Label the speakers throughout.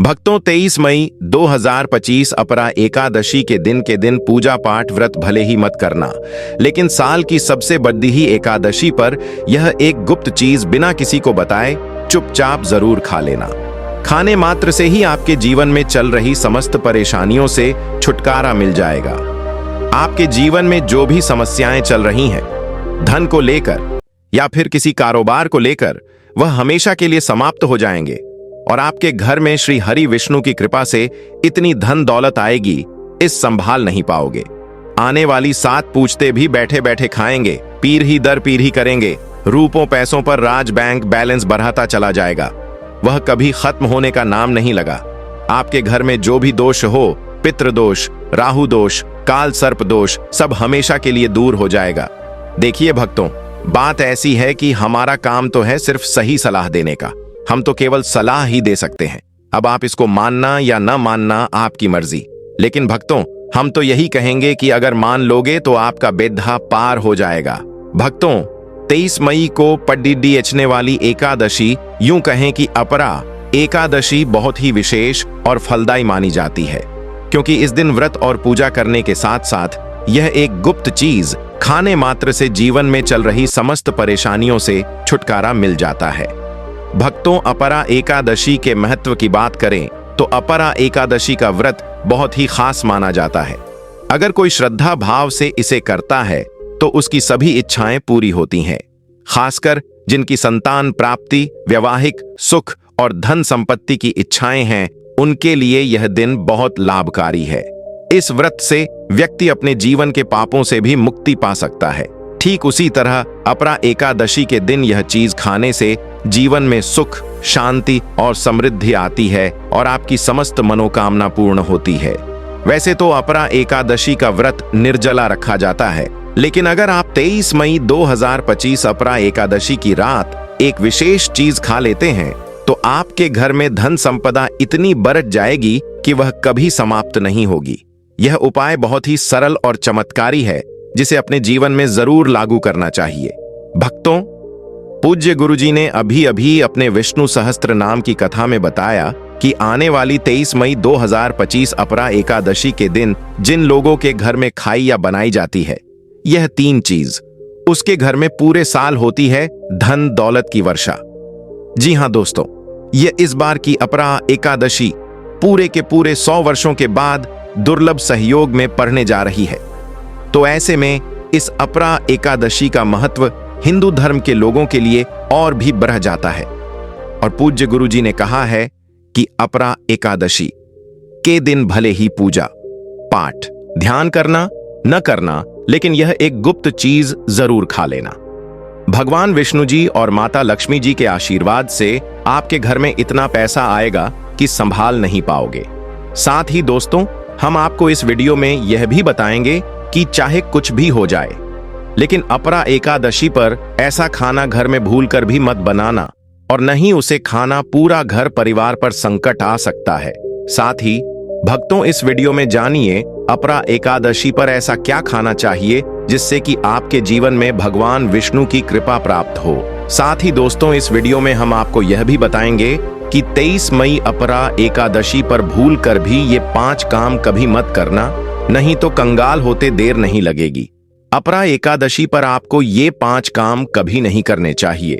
Speaker 1: भक्तों, 23 मई 2025 अपरा एकादशी के दिन पूजा पाठ व्रत भले ही मत करना, लेकिन साल की सबसे बड़ी ही एकादशी पर यह एक गुप्त चीज बिना किसी को बताए चुपचाप जरूर खा लेना। खाने मात्र से ही आपके जीवन में चल रही समस्त परेशानियों से छुटकारा मिल जाएगा। आपके जीवन में जो भी समस्याएं चल रही हैं, धन को लेकर या फिर किसी कारोबार को लेकर, वह हमेशा के लिए समाप्त हो जाएंगे और आपके घर में श्री हरि विष्णु की कृपा से इतनी धन दौलत आएगी, इस संभाल नहीं पाओगे। आने वाली 7 पूछते भी बैठे बैठे खाएंगे, पीढ़ी दर पीढ़ी करेंगे। रूपों पैसों पर राज बैंक बैलेंस बढ़ाता चला जाएगा, वह कभी खत्म होने का नाम नहीं लगा। आपके घर में जो भी दोष हो, पितृदोष, राहु दोष, काल सर्प दोष, सब हमेशा के लिए दूर हो जाएगा। देखिए भक्तों, बात ऐसी है कि हमारा काम तो है सिर्फ सही सलाह देने का, हम तो केवल सलाह ही दे सकते हैं। अब आप इसको मानना या न मानना आपकी मर्जी, लेकिन भक्तों हम तो यही कहेंगे कि अगर मान लोगे तो आपका बेड़ा पार हो जाएगा। भक्तों, 23 मई को पड़ने वाली एकादशी, यूं कहें कि अपरा एकादशी बहुत ही विशेष और फलदायी मानी जाती है, क्योंकि इस दिन व्रत और पूजा करने के साथ साथ यह एक गुप्त चीज खाने मात्र से जीवन में चल रही समस्त परेशानियों से छुटकारा मिल जाता है। भक्तों, अपरा एकादशी के महत्व की बात करें तो अपरा एकादशी का व्रत बहुत ही खास माना जाता है। अगर कोई श्रद्धा भाव से इसे करता है तो उसकी सभी इच्छाएं पूरी होती हैं। खासकर जिनकी संतान प्राप्ति, वैवाहिक सुख और धन संपत्ति की इच्छाएं हैं, उनके लिए यह दिन बहुत लाभकारी है। इस व्रत से व्यक्ति अपने जीवन के पापों से भी मुक्ति पा सकता है। ठीक उसी तरह अपरा एकादशी के दिन यह चीज खाने से जीवन में सुख, शांति और समृद्धि आती है और आपकी समस्त मनोकामना पूर्ण होती है। वैसे तो अपरा एकादशी का व्रत निर्जला रखा जाता है, लेकिन अगर आप 23 मई 2025 अपरा एकादशी की रात एक विशेष चीज खा लेते हैं तो आपके घर में धन संपदा इतनी बरत जाएगी कि वह कभी समाप्त नहीं होगी। यह उपाय बहुत ही सरल और चमत्कारी है, जिसे अपने जीवन में जरूर लागू करना चाहिए। भक्तों, पूज्य गुरुजी ने अभी अभी अपने विष्णु सहस्त्र नाम की कथा में बताया कि आने वाली 23 मई 2025 अपरा एकादशी के दिन जिन लोगों के घर में खाई या बनाई जाती है, यह 3 चीज उसके घर में पूरे साल होती है धन दौलत की वर्षा। जी हां दोस्तों, यह इस बार की अपरा एकादशी पूरे के पूरे 100 वर्षों के बाद दुर्लभ सहयोग में पड़ने जा रही है। तो ऐसे में इस अपरा एकादशी का महत्व हिंदू धर्म के लोगों के लिए और भी बढ़ जाता है। और पूज्य गुरुजी ने कहा है कि अपरा एकादशी के दिन भले ही पूजा पाठ ध्यान करना न करना, लेकिन यह एक गुप्त चीज जरूर खा लेना। भगवान विष्णु जी और माता लक्ष्मी जी के आशीर्वाद से आपके घर में इतना पैसा आएगा कि संभाल नहीं पाओगे। साथ ही दोस्तों, हम आपको इस वीडियो में यह भी बताएंगे कि चाहे कुछ भी हो जाए, लेकिन अपरा एकादशी पर ऐसा खाना घर में भूलकर भी मत बनाना, और न ही उसे खाना पूरा घर परिवार पर संकट आ सकता है। साथ ही भक्तों, इस वीडियो में जानिए अपरा एकादशी पर ऐसा क्या खाना चाहिए जिससे कि आपके जीवन में भगवान विष्णु की कृपा प्राप्त हो। साथ ही दोस्तों, इस वीडियो में हम आपको यह भी बताएंगे कि 23 मई अपरा एकादशी पर भूल कर भी ये 5 काम कभी मत करना, नहीं तो कंगाल होते देर नहीं लगेगी। अपरा एकादशी पर आपको ये 5 काम कभी नहीं करने चाहिए।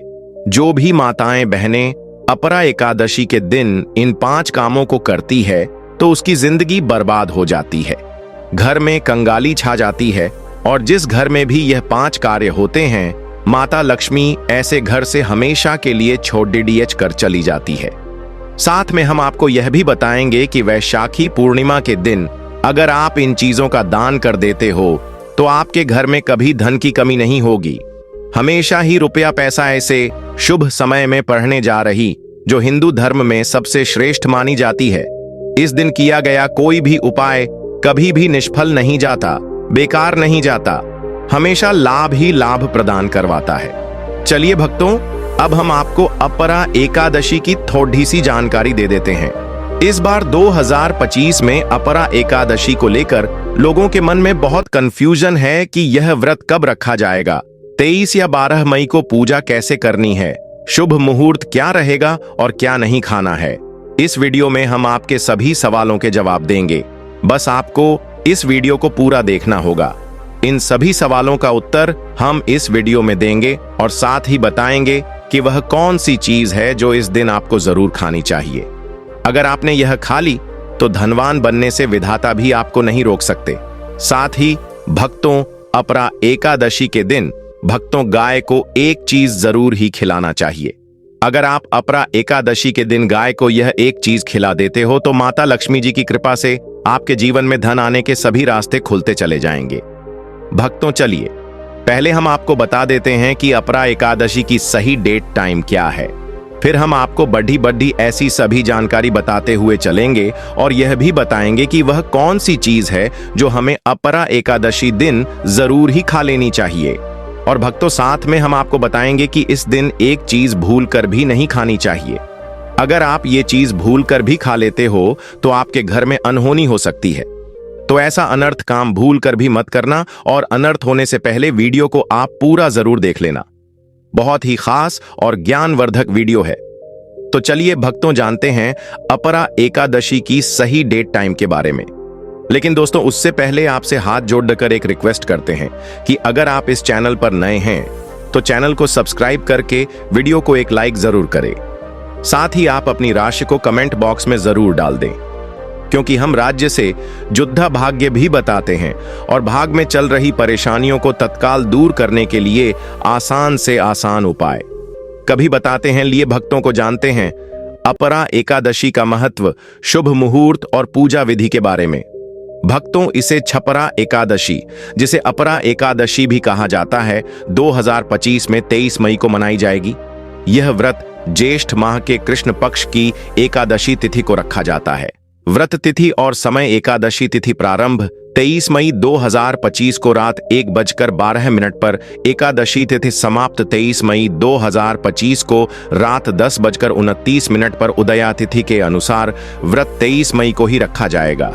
Speaker 1: जो भी माताएं बहनें अपरा एकादशी के दिन इन 5 कामों को करती है तो उसकी जिंदगी बर्बाद हो जाती है, घर में कंगाली छा जाती है, और जिस घर में भी यह 5 कार्य होते हैं, माता लक्ष्मी ऐसे घर से हमेशा के लिए छोड़ कर चली जाती है। साथ में हम आपको यह भी बताएंगे कि वैशाखी पूर्णिमा के दिन अगर आप इन चीजों का दान कर देते हो तो आपके घर में कभी धन की कमी नहीं होगी। हमेशा ही रुपया पैसा ऐसे शुभ समय में पढ़ने जा रही, जो हिंदू धर्म में सबसे श्रेष्ठ मानी जाती है। इस दिन किया गया कोई भी उपाय कभी भी निष्फल नहीं जाता, बेकार नहीं जाता, हमेशा लाभ ही लाभ प्रदान करवाता है। चलिए भक्तों, अब हम आपको अपरा एकादशी की थोड़ी सी जानकारी दे देते हैं। इस बार 2025 में अपरा एकादशी को लेकर लोगों के मन में बहुत कंफ्यूजन है कि यह व्रत कब रखा जाएगा, 23 या 12 मई को पूजा कैसे करनी है, शुभ मुहूर्त क्या रहेगा और क्या नहीं खाना है। इस वीडियो में हम आपके सभी सवालों के जवाब देंगे। बस आपको इस वीडियो को पूरा देखना होगा। इन सभी सवालों का उत्तर हम इस वीडियो में देंगे और साथ ही बताएंगे कि वह कौन सी चीज है जो इस दिन आपको जरूर खानी चाहिए। अगर आपने यह खा ली तो धनवान बनने से विधाता भी आपको नहीं रोक सकते। साथ ही भक्तों, अपरा एकादशी के दिन भक्तों गाय को एक चीज जरूर ही खिलाना चाहिए। अगर आप अपरा एकादशी के दिन गाय को यह एक चीज खिला देते हो तो माता लक्ष्मी जी की कृपा से आपके जीवन में धन आने के सभी रास्ते खुलते चले जाएंगे। भक्तों, चलिए पहले हम आपको बता देते हैं कि अपरा एकादशी की सही डेट टाइम क्या है। फिर हम आपको बढ़ी बढ़ी ऐसी सभी जानकारी बताते हुए चलेंगे और यह भी बताएंगे कि वह कौन सी चीज है जो हमें अपरा एकादशी दिन जरूर ही खा लेनी चाहिए। और भक्तों, साथ में हम आपको बताएंगे कि इस दिन एक चीज भूल कर भी नहीं खानी चाहिए। अगर आप ये चीज भूल कर भी खा लेते हो तो आपके घर में अनहोनी हो सकती है। तो ऐसा अनर्थ काम भूल कर भी मत करना और अनर्थ होने से पहले वीडियो को आप पूरा जरूर देख लेना। बहुत ही खास और ज्ञानवर्धक वीडियो है। तो चलिए भक्तों, जानते हैं अपरा एकादशी की सही डेट टाइम के बारे में। लेकिन दोस्तों, उससे पहले आपसे हाथ जोड़कर एक रिक्वेस्ट करते हैं कि अगर आप इस चैनल पर नए हैं तो चैनल को सब्सक्राइब करके वीडियो को एक लाइक जरूर करें। साथ ही आप अपनी राशि को कमेंट बॉक्स में जरूर डाल दें, क्योंकि हम राज्य से जुद्धा भाग्य भी बताते हैं और भाग में चल रही परेशानियों को तत्काल दूर करने के लिए आसान से आसान उपाय कभी बताते हैं। लिए भक्तों को जानते हैं अपरा एकादशी का महत्व, शुभ मुहूर्त और पूजा विधि के बारे में। भक्तों, इसे छपरा एकादशी, जिसे अपरा एकादशी भी कहा जाता है, 2025 में 23 मई को मनाई जाएगी। यह व्रत ज्येष्ठ माह के कृष्ण पक्ष की एकादशी तिथि को रखा जाता है। व्रत तिथि और समय: एकादशी तिथि प्रारंभ 23 मई 2025 को रात 1:12 पर, एकादशी तिथि समाप्त 23 मई 2025 को रात 10:29 पर। उदया तिथि के अनुसार व्रत 23 मई को ही रखा जाएगा।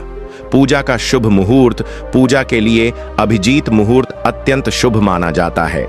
Speaker 1: पूजा का शुभ मुहूर्त: पूजा के लिए अभिजीत मुहूर्त अत्यंत शुभ माना जाता है।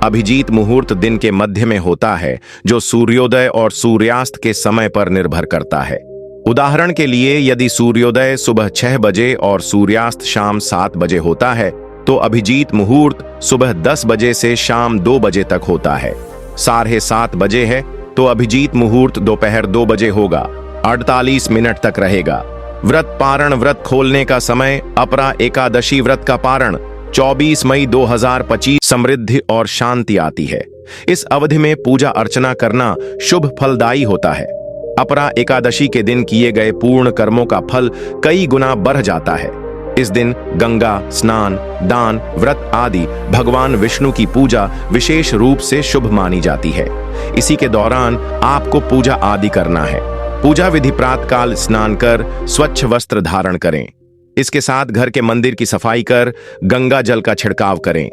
Speaker 1: अभिजीत मुहूर्त दिन के मध्य में होता है, जो सूर्योदय और सूर्यास्त के समय पर निर्भर करता है। उदाहरण के लिए, यदि सूर्योदय सुबह 6 बजे और सूर्यास्त शाम 7 बजे होता है तो अभिजीत मुहूर्त सुबह 10 बजे से शाम 2 बजे तक होता है। 7:30 बजे है तो अभिजीत मुहूर्त दोपहर 2 बजे होगा, 48 मिनट तक रहेगा। व्रत पारण: व्रत खोलने का समय: अपरा एकादशी व्रत का पारण 24 मई 2025। समृद्धि और शांति आती है। इस अवधि में पूजा अर्चना करना शुभ फलदायी होता है। अपरा एकादशी के दिन किए गए पूर्ण कर्मों का फल कई गुना बढ़ जाता है। इस दिन गंगा स्नान, दान, व्रत आदि भगवान विष्णु की पूजा विशेष रूप से शुभ मानी जाती है। इसी के दौरान आपको पूजा आदि करना है। पूजा विधि: प्रातःकाल स्नान कर स्वच्छ वस्त्र धारण करें। इसके साथ घर के मंदिर की सफाई कर गंगा जल का छिड़काव करें।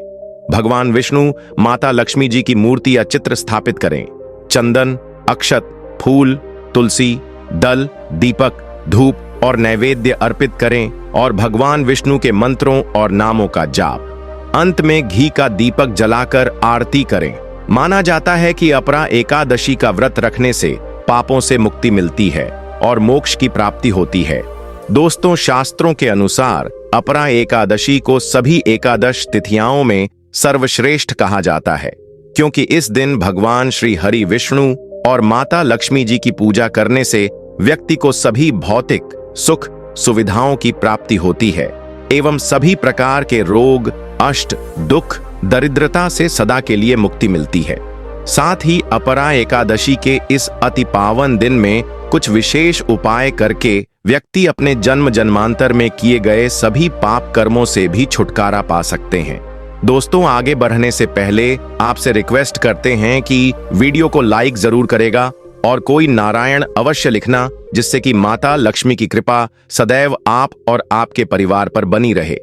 Speaker 1: भगवान विष्णु, माता लक्ष्मी जी की मूर्ति या चित्र स्थापित करें। चंदन, अक्षत, फूल, तुलसी, दल, दीपक, धूप और नैवेद्य अर्पित करें और भगवान विष्णु के मंत्रों और नामों का जाप। अंत में घी का दीपक जलाकर आरती करें। माना जाता है कि अपरा एकादशी का व्रत रखने से पापों से मुक्ति मिलती है और मोक्ष की प्राप्ति होती है। दोस्तों, शास्त्रों के अनुसार अपरा एकादशी को सभी एकादश तिथियों में सर्वश्रेष्ठ कहा जाता है, क्योंकि इस दिन भगवान श्री हरि विष्णु और माता लक्ष्मी जी की पूजा करने से व्यक्ति को सभी भौतिक सुख सुविधाओं की प्राप्ति होती है एवं सभी प्रकार के रोग, अष्ट, दुख, दरिद्रता से सदा के लिए मुक्ति मिलती है। साथ ही अपरा एकादशी के इस अति पावन दिन में कुछ विशेष उपाय करके व्यक्ति अपने जन्म जन्मांतर में किए गए सभी पाप कर्मों से भी छुटकारा पा सकते हैं। दोस्तों, आगे बढ़ने से पहले आपसे रिक्वेस्ट करते हैं कि वीडियो को लाइक जरूर करेगा और कोई नारायण अवश्य लिखना, जिससे कि माता लक्ष्मी की कृपा सदैव आप और आपके परिवार पर बनी रहे।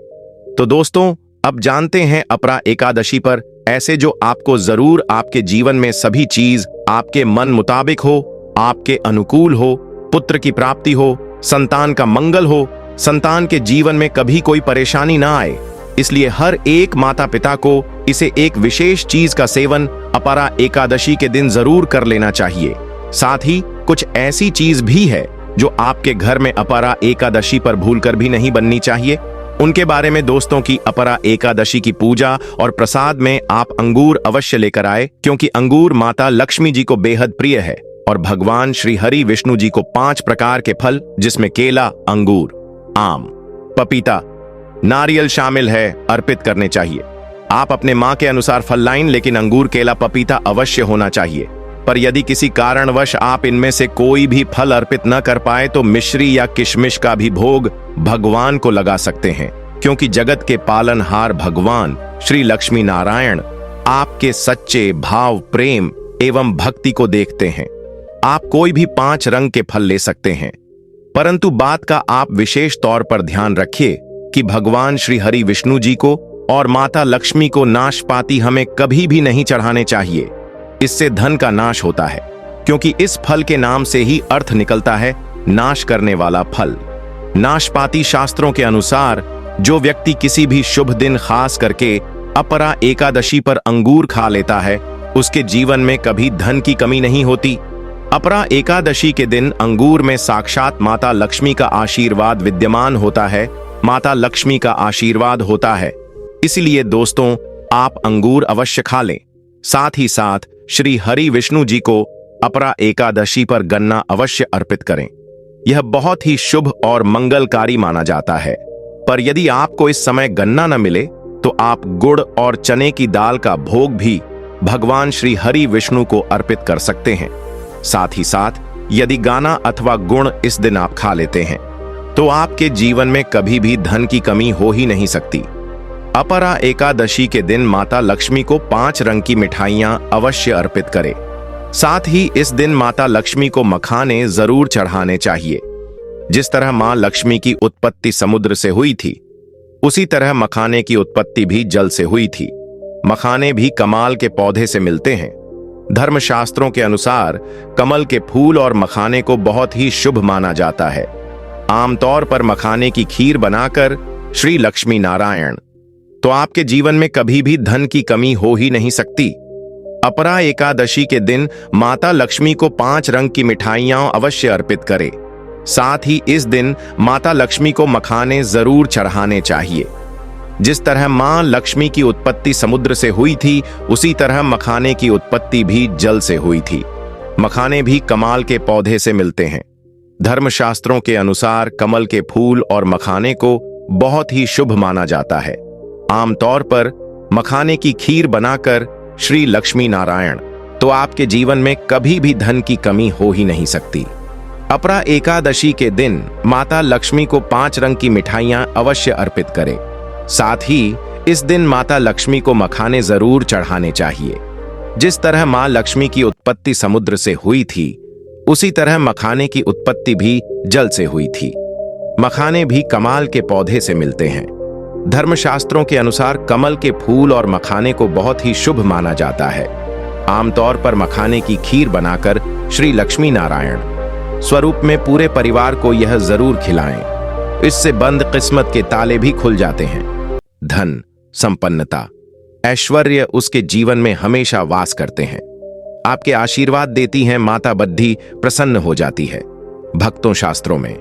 Speaker 1: तो दोस्तों, अब जानते हैं अपरा एकादशी पर ऐसे जो आपको जरूर आपके जीवन में सभी चीज आपके मन मुताबिक हो, आपके अनुकूल हो, पुत्र की प्राप्ति हो, संतान का मंगल हो, संतान के जीवन में कभी कोई परेशानी ना आए। इसलिए हर एक माता पिता को इसे एक विशेष चीज का सेवन अपरा एकादशी के दिन जरूर कर लेना चाहिए। साथ ही कुछ ऐसी चीज भी है जो आपके घर में अपरा एकादशी पर भूलकर भी नहीं बननी चाहिए। उनके बारे में दोस्तों की अपरा एकादशी की पूजा और प्रसाद में आप अंगूर अवश्य लेकर आए, क्योंकि अंगूर माता लक्ष्मी जी को बेहद प्रिय है और भगवान श्री हरि विष्णु जी को 5 प्रकार के फल, जिसमें केला, अंगूर, आम, पपीता, नारियल शामिल है, अर्पित करने चाहिए। आप अपने मां के अनुसार फल लाइन, लेकिन अंगूर, केला, पपीता अवश्य होना चाहिए। पर यदि किसी कारणवश आप इनमें से कोई भी फल अर्पित न कर पाए तो मिश्री या किशमिश का भी भोग भगवान को लगा सकते हैं, क्योंकि जगत के पालनहार भगवान श्री लक्ष्मी नारायण आपके सच्चे भाव, प्रेम एवं भक्ति को देखते हैं। आप कोई भी 5 रंग के फल ले सकते हैं, परंतु बात का आप विशेष तौर पर ध्यान रखिए कि भगवान श्री हरि विष्णु जी को और माता लक्ष्मी को नाशपाती हमें कभी भी नहीं चढ़ाने चाहिए। इससे धन का नाश होता है, क्योंकि इस फल के नाम से ही अर्थ निकलता है नाश करने वाला फल। नाशपाती शास्त्रों के अनुसार जो व्यक्ति किसी भी शुभ दिन, खास करके अपरा एकादशी पर अंगूर खा लेता है, उसके जीवन में कभी धन की कमी नहीं होती। अपरा एकादशी के दिन अंगूर में साक्षात माता लक्ष्मी का आशीर्वाद विद्यमान होता है, माता लक्ष्मी का आशीर्वाद होता है। इसलिए दोस्तों, आप अंगूर अवश्य खा लें। साथ ही साथ श्री हरि विष्णु जी को अपरा एकादशी पर गन्ना अवश्य अर्पित करें। यह बहुत ही शुभ और मंगलकारी माना जाता है। पर यदि आपको इस समय गन्ना न मिले तो आप गुड़ और चने की दाल का भोग भी भगवान श्री हरि विष्णु को अर्पित कर सकते हैं। साथ ही साथ यदि गाना अथवा गुड़ इस दिन आप खा लेते हैं तो आपके जीवन में कभी भी धन की कमी हो ही नहीं सकती। अपरा एकादशी के दिन माता लक्ष्मी को 5 रंग की मिठाइयां अवश्य अर्पित करें। साथ ही इस दिन माता लक्ष्मी को मखाने जरूर चढ़ाने चाहिए। जिस तरह मां लक्ष्मी की उत्पत्ति समुद्र से हुई थी, उसी तरह मखाने की उत्पत्ति भी जल से हुई थी। मखाने भी कमाल के पौधे से मिलते हैं। धर्मशास्त्रों के अनुसार कमल के फूल और मखाने को बहुत ही शुभ माना जाता है। आमतौर पर मखाने की खीर बनाकर श्री लक्ष्मी नारायण, तो आपके जीवन में कभी भी धन की कमी हो ही नहीं सकती। अपरा एकादशी के दिन माता लक्ष्मी को 5 रंग की मिठाइयां अवश्य अर्पित करें। साथ ही इस दिन माता लक्ष्मी को मखाने जरूर चढ़ाने चाहिए। जिस तरह मां लक्ष्मी की उत्पत्ति समुद्र से हुई थी, उसी तरह मखाने की उत्पत्ति भी जल से हुई थी। मखाने भी कमाल के पौधे से मिलते हैं। धर्मशास्त्रों के अनुसार कमल के फूल और मखाने को बहुत ही शुभ माना जाता है। आमतौर पर मखाने की खीर बनाकर श्री लक्ष्मी नारायण, तो आपके जीवन में कभी भी धन की कमी हो ही नहीं सकती। अपरा एकादशी के दिन माता लक्ष्मी को 5 रंग की मिठाइयां अवश्य अर्पित करें। साथ ही इस दिन माता लक्ष्मी को मखाने जरूर चढ़ाने चाहिए। जिस तरह मां लक्ष्मी की उत्पत्ति समुद्र से हुई थी, उसी तरह मखाने की उत्पत्ति भी जल से हुई थी। मखाने भी कमाल के पौधे से मिलते हैं। धर्मशास्त्रों के अनुसार कमल के फूल और मखाने को बहुत ही शुभ माना जाता है। आमतौर पर मखाने की खीर बनाकर श्री लक्ष्मी नारायण स्वरूप में पूरे परिवार को यह जरूर खिलाएं। इससे बंद किस्मत के ताले भी खुल जाते हैं। धन, संपन्नता, ऐश्वर्य उसके जीवन में हमेशा वास करते हैं। आपके आशीर्वाद देती हैं माता बद्धी प्रसन्न हो जाती है। भक्तों, शास्त्रों में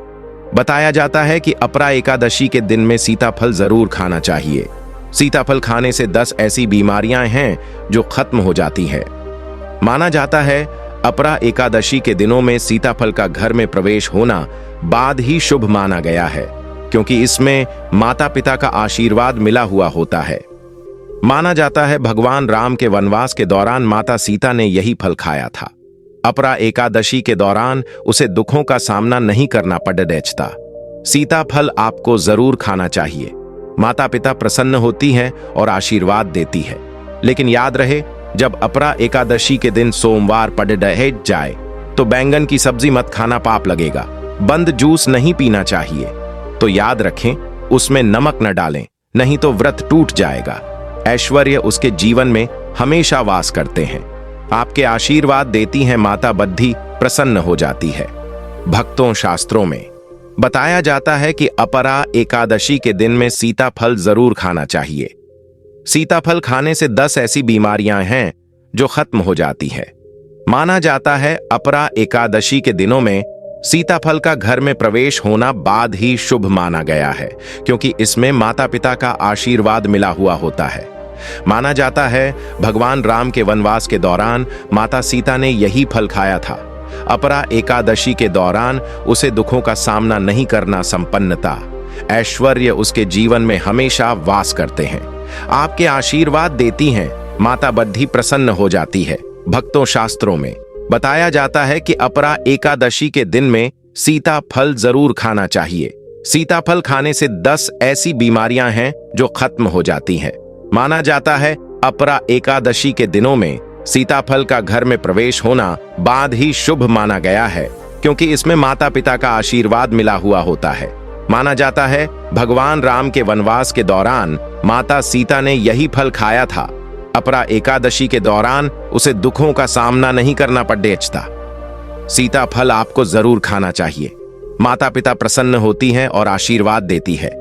Speaker 1: बताया जाता है कि अपरा एकादशी के दिन में सीताफल जरूर खाना चाहिए। सीताफल खाने से 10 ऐसी बीमारियां हैं जो खत्म हो जाती है। माना जाता है अपरा एकादशी के दिनों में सीताफल का घर में प्रवेश होना बाद ही शुभ माना गया है, क्योंकि इसमें माता पिता का आशीर्वाद मिला हुआ होता है। माना जाता है भगवान राम के वनवास के दौरान माता सीता ने यही फल खाया था। अपरा एकादशी के दौरान उसे दुखों का सामना नहीं करना पड़ता। सीताफल आपको जरूर खाना चाहिए। माता पिता प्रसन्न होती हैं और आशीर्वाद देती है। लेकिन याद रहे, जब अपरा एकादशी के दिन सोमवार पड़ जाए तो बैंगन की सब्जी मत खाना, पाप लगेगा। बंद जूस नहीं पीना चाहिए। तो याद रखें, उसमें नमक न डालें, नहीं तो व्रत टूट जाएगा। ऐश्वर्य उसके जीवन में हमेशा वास करते हैं। आपके आशीर्वाद देती हैं माता बद्धी प्रसन्न हो जाती है। भक्तों, शास्त्रों में बताया जाता है कि अपरा एकादशी के दिन में सीताफल जरूर खाना चाहिए। सीताफल खाने से 10 ऐसी बीमारियां हैं जो खत्म हो जाती है। माना जाता है अपरा एकादशी के दिनों में सीताफल का घर में प्रवेश होना बाद ही शुभ माना गया है, क्योंकि इसमें माता पिता का आशीर्वाद मिला हुआ होता है। माना जाता है भगवान राम के वनवास के दौरान माता सीता ने यही फल खाया था। अपरा एकादशी के दौरान उसे दुखों का सामना नहीं करना, संपन्नता, ऐश्वर्य उसके जीवन में हमेशा वास करते हैं। आपके आशीर्वाद देती हैं, माता बद्धी प्रसन्न हो जाती है। भक्तों, शास्त्रों में बताया जाता है कि अपरा एकादशी के दिन में सीताफल जरूर खाना चाहिए। सीताफल खाने से 10 ऐसी बीमारियां हैं जो खत्म हो जाती हैं। माना जाता है अपरा एकादशी के दिनों में सीताफल का घर में प्रवेश होना बाद ही शुभ माना गया है, क्योंकि इसमें माता पिता का आशीर्वाद मिला हुआ होता है। माना जाता है भगवान राम के वनवास के दौरान माता सीता ने यही फल खाया था। अपरा एकादशी के दौरान उसे दुखों का सामना नहीं करना पड़ता। सीताफल आपको जरूर खाना चाहिए। माता पिता प्रसन्न होती हैं और आशीर्वाद देती है।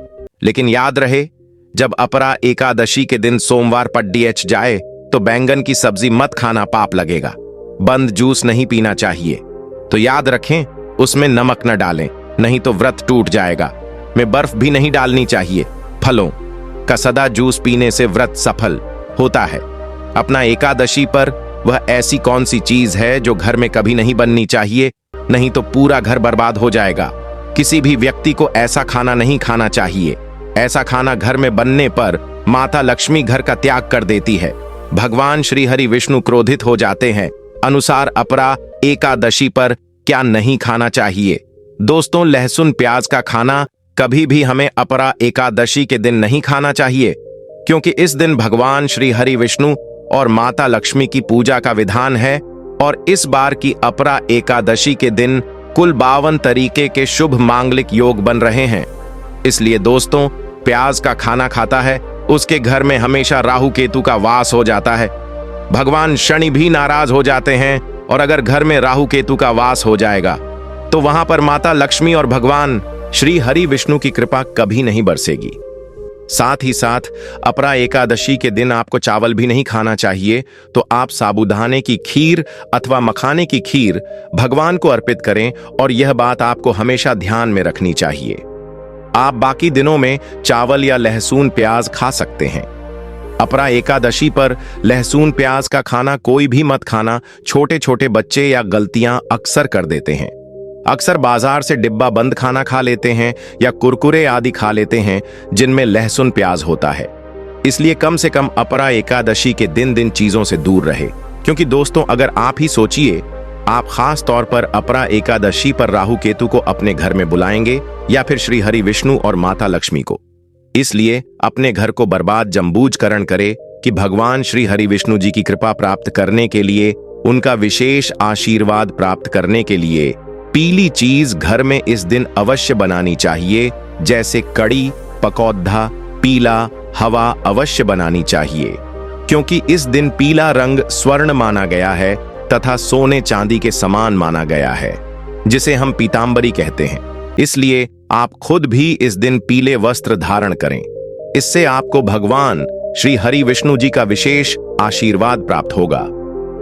Speaker 1: लेकिन याद रहे, जब अपरा एकादशी के दिन सोमवार पड्डीएच जाए तो बैंगन की सब्जी मत खाना, पाप लगेगा। बंद जूस नहीं पीना चाहिए। तो याद रखें, उसमें नमक न डालें, नहीं तो व्रत टूट जाएगा। में बर्फ भी नहीं डालनी चाहिए। फलों का सदा जूस पीने से व्रत सफल होता है। अपना एकादशी पर वह ऐसी कौन सी चीज है जो घर में कभी नहीं बननी चाहिए, नहीं तो पूरा घर बर्बाद हो जाएगा। किसी भी व्यक्ति को ऐसा खाना नहीं खाना चाहिए। ऐसा खाना घर में बनने पर माता लक्ष्मी घर का त्याग कर देती है। भगवान श्री हरि विष्णु क्रोधित हो जाते हैं। अनुसार अपरा एकादशी पर क्या नहीं खाना चाहिए? दोस्तों, लहसुन प्याज का खाना कभी भी हमें अपरा एकादशी के दिन नहीं खाना चाहिए, क्योंकि इस दिन भगवान श्री हरि विष्णु और माता लक्ष्मी की पूजा का विधान है। और इस बार की अपरा एकादशी के दिन कुल 52 तरीके के शुभ मांगलिक योग बन रहे हैं। इसलिए दोस्तों, प्याज का खाना खाता है उसके घर में हमेशा राहु केतु का वास हो जाता है। भगवान शनि भी नाराज हो जाते हैं, और अगर घर में राहु केतु का वास हो जाएगा तो वहां पर माता लक्ष्मी और भगवान श्री हरि विष्णु की कृपा कभी नहीं बरसेगी। साथ ही साथ अपरा एकादशी के दिन आपको चावल भी नहीं खाना चाहिए। तो आप साबूदाने की खीर अथवा मखाने की खीर भगवान को अर्पित करें, और यह बात आपको हमेशा ध्यान में रखनी चाहिए। आप बाकी दिनों में चावल या लहसुन प्याज खा सकते हैं। अपरा एकादशी पर लहसुन प्याज का खाना कोई भी मत खाना। छोटे छोटे बच्चे या गलतियां अक्सर कर देते हैं। अक्सर बाजार से डिब्बा बंद खाना खा लेते हैं या कुरकुरे आदि खा लेते हैं जिनमें लहसुन प्याज होता है। इसलिए कम से कम अपरा एकादशी के दिन चीजों से दूर रहे। क्योंकि दोस्तों, अगर आप ही सोचिए, आप खास तौर पर अपरा एकादशी पर राहु केतु को अपने घर में बुलाएंगे या फिर श्री हरि विष्णु और माता लक्ष्मी को। इसलिए अपने घर को बर्बाद जम्बूजकरण करे कि भगवान श्री हरि विष्णु जी की कृपा प्राप्त करने के लिए, उनका विशेष आशीर्वाद प्राप्त करने के लिए पीली चीज घर में इस दिन अवश्य बनानी चाहिए, जैसे कड़ी, पकौधा, पीला हवा अवश्य बनानी चाहिए, क्योंकि इस दिन पीला रंग स्वर्ण माना गया है तथा सोने चांदी के समान माना गया है, जिसे हम पीतांबरी कहते हैं। इसलिए आप खुद भी इस दिन पीले वस्त्र धारण करें। इससे आपको भगवान श्री हरि विष्णु जी का विशेष आशीर्वाद प्राप्त होगा।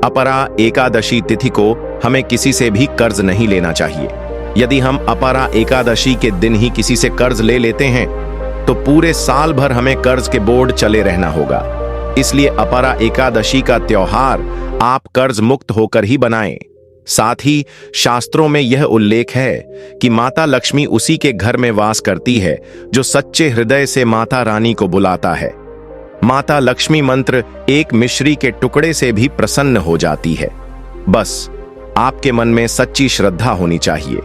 Speaker 1: अपरा एकादशी तिथि को हमें किसी से भी कर्ज नहीं लेना चाहिए। यदि हम अपरा एकादशी के दिन ही किसी से कर्ज ले लेते हैं तो पूरे साल भर हमें कर्ज के बोझ चले रहना होगा। इसलिए अपरा एकादशी का त्योहार आप कर्ज मुक्त होकर ही बनाएं। साथ ही शास्त्रों में यह उल्लेख है कि माता लक्ष्मी उसी के घर में वास करती है जो सच्चे हृदय से माता रानी को बुलाता है। माता लक्ष्मी मंत्र एक मिश्री के टुकड़े से भी प्रसन्न हो जाती है। बस आपके मन में सच्ची श्रद्धा होनी चाहिए।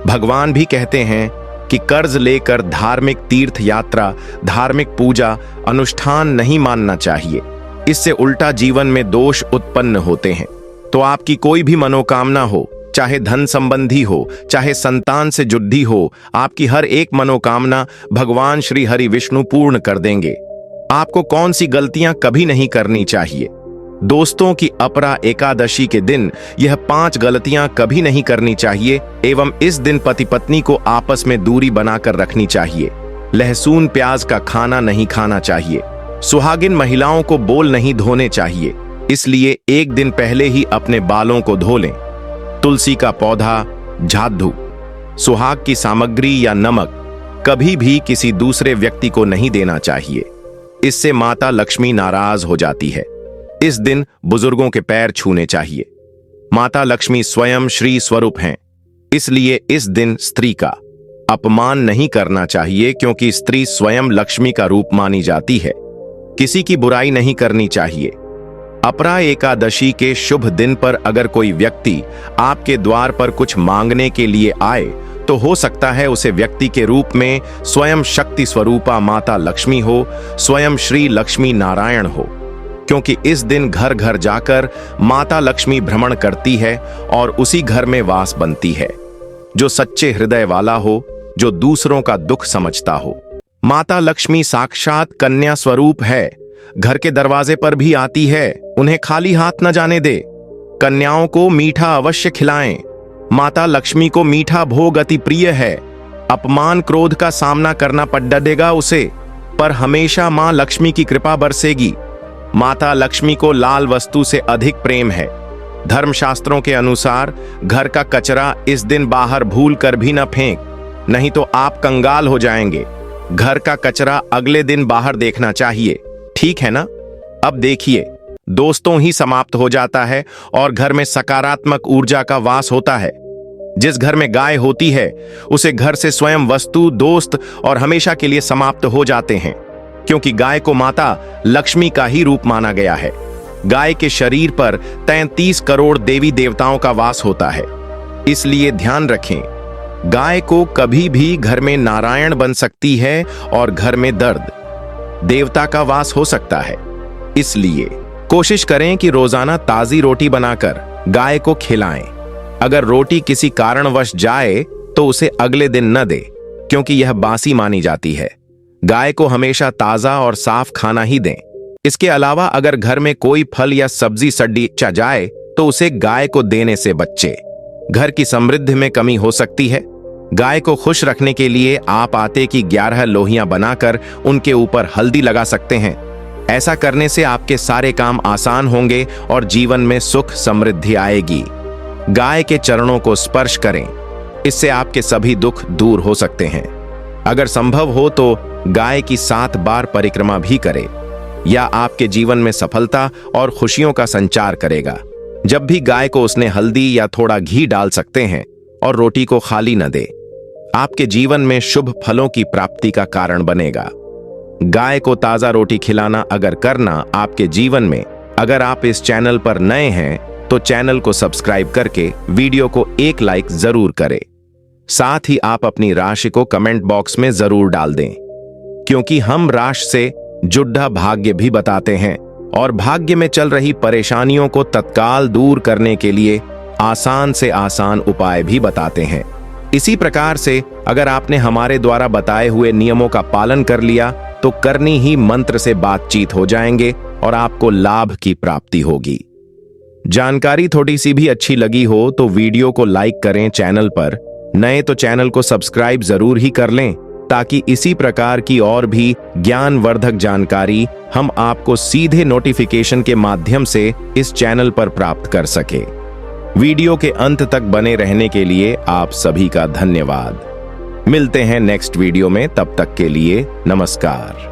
Speaker 1: भगवान भी कहते हैं कि कर्ज लेकर धार्मिक तीर्थ यात्रा, धार्मिक पूजा, अनुष्ठान नहीं मानना चाहिए। इससे उल्टा जीवन में दोष उत्पन्न होते हैं। तो आपकी कोई भी मनोकामना हो, चाहे धन संबंधी हो, चाहे संतान से जुड़ी हो, आपकी हर एक मनोकामना भगवान श्री हरि विष्णु पूर्ण कर देंगे। आपको कौन सी गलतियां कभी नहीं करनी चाहिए? दोस्तों की अपरा एकादशी के दिन यह 5 गलतियां कभी नहीं करनी चाहिए एवं इस दिन पति पत्नी को आपस में दूरी बनाकर रखनी चाहिए। लहसुन प्याज का खाना नहीं खाना चाहिए। सुहागिन महिलाओं को बोल नहीं धोने चाहिए, इसलिए एक दिन पहले ही अपने बालों को धो लें। तुलसी का पौधा, झाड़ू सुहाग की सामग्री या नमक कभी भी किसी दूसरे व्यक्ति को नहीं देना चाहिए। इससे माता लक्ष्मी नाराज हो जाती है। इस दिन बुजुर्गों के पैर छूने चाहिए। माता लक्ष्मी स्वयं श्री स्वरूप हैं, इसलिए इस दिन स्त्री का अपमान नहीं करना चाहिए, क्योंकि स्त्री स्वयं लक्ष्मी का रूप मानी जाती है। किसी की बुराई नहीं करनी चाहिए। अपरा एकादशी के शुभ दिन पर अगर कोई व्यक्ति आपके द्वार पर कुछ मांगने के लिए आए तो हो सकता है उसे व्यक्ति के रूप में स्वयं शक्ति स्वरूपा माता लक्ष्मी हो, स्वयं श्री लक्ष्मी नारायण हो, क्योंकि इस दिन घर घर जाकर माता लक्ष्मी भ्रमण करती है और उसी घर में वास बनती है। जो सच्चे हृदय वाला हो, जो दूसरों का दुख समझता हो। माता लक्ष्मी साक्षात कन्या स्वरूप है, घर के दरवाजे पर भी आती है। उन्हें खाली हाथ न जाने दे। कन्याओं को मीठा अवश्य खिलाएं। माता लक्ष्मी को मीठा भोग अति प्रिय है। अपमान क्रोध का सामना करना पड़ेगा उसे, पर हमेशा मां लक्ष्मी की कृपा बरसेगी। माता लक्ष्मी को लाल वस्तु से अधिक प्रेम है। धर्मशास्त्रों के अनुसार घर का कचरा इस दिन बाहर भूल कर भी न फेंक, नहीं तो आप कंगाल हो जाएंगे। घर का कचरा अगले दिन बाहर देखना चाहिए, ठीक है ना? अब देखिए, दोस्तों ही समाप्त हो जाता है और घर में सकारात्मक ऊर्जा का वास होता है। जिस घर में गाय होती है उसे घर से स्वयं वस्तु, दोस्त और हमेशा के लिए समाप्त हो जाते हैं, क्योंकि गाय को माता लक्ष्मी का ही रूप माना गया है। गाय के शरीर पर 33 करोड़ देवी देवताओं का वास होता है, इसलिए ध्यान रखें, गाय को कभी भी घर में नारायण बन सकती है और घर में दर्द देवता का वास हो सकता है। इसलिए कोशिश करें कि रोजाना ताजी रोटी बनाकर गाय को खिलाएं। अगर रोटी किसी कारणवश जाए तो उसे अगले दिन न दे, क्योंकि यह बासी मानी जाती है। गाय को हमेशा ताजा और साफ खाना ही दें। इसके अलावा अगर घर में कोई फल या सब्जी सड़ी जाए तो उसे गाय को देने से बचे। घर की समृद्धि में कमी हो सकती है। गाय को खुश रखने के लिए आप आटे की 11 लोहियां बनाकर उनके ऊपर हल्दी लगा सकते हैं। ऐसा करने से आपके सारे काम आसान होंगे और जीवन में सुख समृद्धि आएगी। गाय के चरणों को स्पर्श करें, इससे आपके सभी दुख दूर हो सकते हैं। अगर संभव हो तो गाय की 7 बार परिक्रमा भी करें, यह आपके जीवन में सफलता और खुशियों का संचार करेगा। जब भी गाय को उसने हल्दी या थोड़ा घी डाल सकते हैं और रोटी को खाली न दे। आपके जीवन में शुभ फलों की प्राप्ति का कारण बनेगा। गाय को ताजा रोटी खिलाना अगर करना आपके जीवन में, अगर आप इस चैनल पर नए हैं तो चैनल को सब्सक्राइब करके वीडियो को एक लाइक जरूर करें। साथ ही आप अपनी राशि को कमेंट बॉक्स में जरूर डाल दें, क्योंकि हम राशि से जुड़ा भाग्य भी बताते हैं और भाग्य में चल रही परेशानियों को तत्काल दूर करने के लिए आसान से आसान उपाय भी बताते हैं। इसी प्रकार से अगर आपने हमारे द्वारा बताए हुए नियमों का पालन कर लिया तो करनी ही मंत्र से बातचीत हो जाएंगे और आपको लाभ की प्राप्ति होगी। जानकारी थोड़ी सी भी अच्छी लगी हो तो वीडियो को लाइक करें। चैनल पर नए तो चैनल को सब्सक्राइब जरूर ही कर लें, ताकि इसी प्रकार की और भी ज्ञानवर्धक जानकारी हम आपको सीधे नोटिफिकेशन के माध्यम से इस चैनल पर प्राप्त कर सके। वीडियो के अंत तक बने रहने के लिए आप सभी का धन्यवाद। मिलते हैं नेक्स्ट वीडियो में, तब तक के लिए नमस्कार।